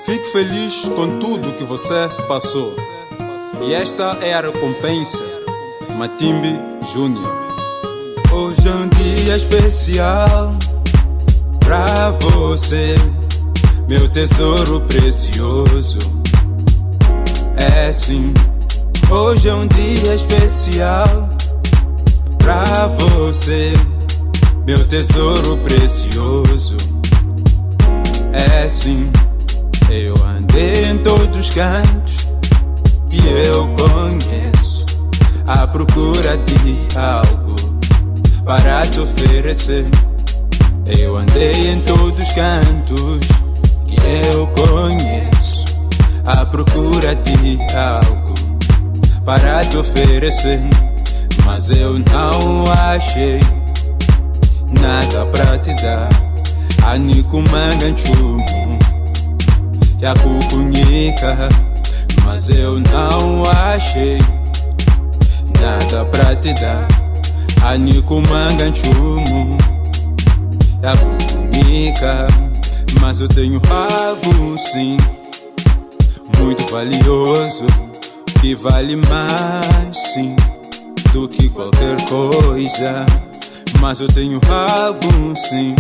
Fique feliz com tudo que você passou. E esta é a recompensa. Matimbe Júnior. Hoje é um dia especial pra você, meu tesouro precioso. É sim, hoje é um dia especial pra você, meu tesouro precioso. É sim, eu andei em todos os cantos que eu conheço, à procura de algo para te oferecer. Eu andei em todos os cantos que eu conheço, à procura de algo para te oferecer, mas eu não achei nada pra te dar. Anico manganchumo, já cucunica, mas eu não achei nada pra te dar. Anico manganchumo, já cucunica, mas eu tenho algo sim, muito valioso, que vale mais sim do que qualquer coisa. Mas eu tenho algo sim,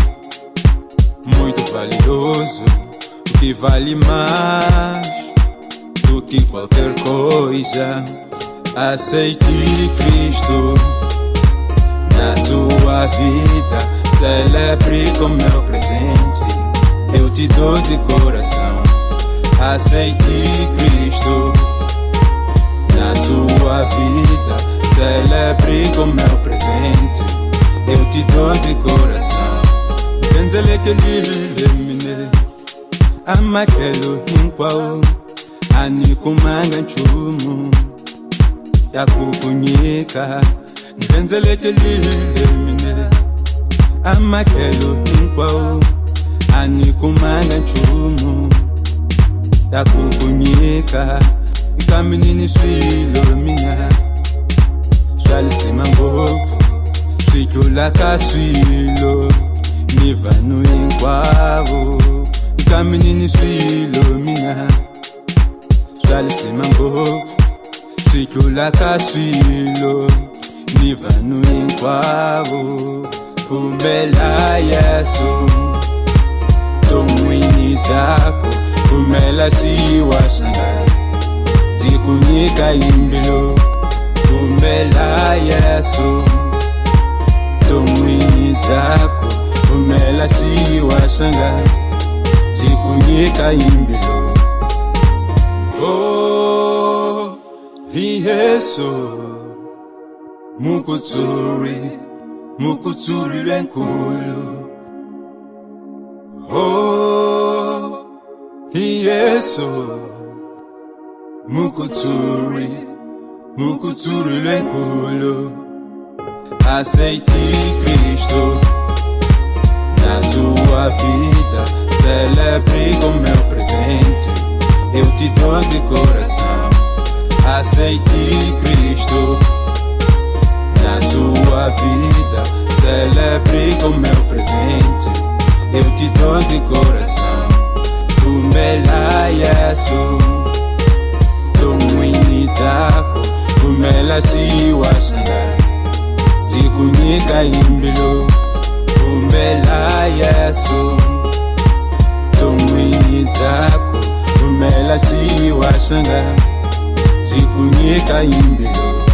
muito valioso, que vale mais do que qualquer coisa. Aceite Cristo na sua vida, celebre com meu presente, eu te dou de coração. Aceite Cristo na sua vida, celebre com meu presente, eu te dou de coração. Benzele que lile mine, ama kelo inkwao, aniku manganchumu, ya kukunyika. Benzele que lile mine, ama kelo inkwao, aniku manganchumu, ya kukunyika. Ikaminini swilo mina, swali simangovu, switula kaswilo, nivanu inkwavo. Ikaminini swilo mina, swali simangovu, switula kaswilo, nivanu inkwavo. Kumela Yesu, tomwini tako, kumela siwasanga, zikunyika imbilo. Kumela Yesu, tomwini tako, kumela siwasanga, zikunyika imbilo. Oh, Yesu, mukutsuri lwenkulu. Oh, Yesu, mukutsuri lwenkulu. Aceite Cristo na sua vida, celebre com meu presente, eu te dou de coração. Aceite Cristo na sua vida, celebre com meu presente, eu te dou de coração. Kumela Yesu, tomwini tako, kumela siwasanga, zikunyika imbilo. Kumela Yesu, tomwini tako, kumela siwasanga, zikunyika imbilo.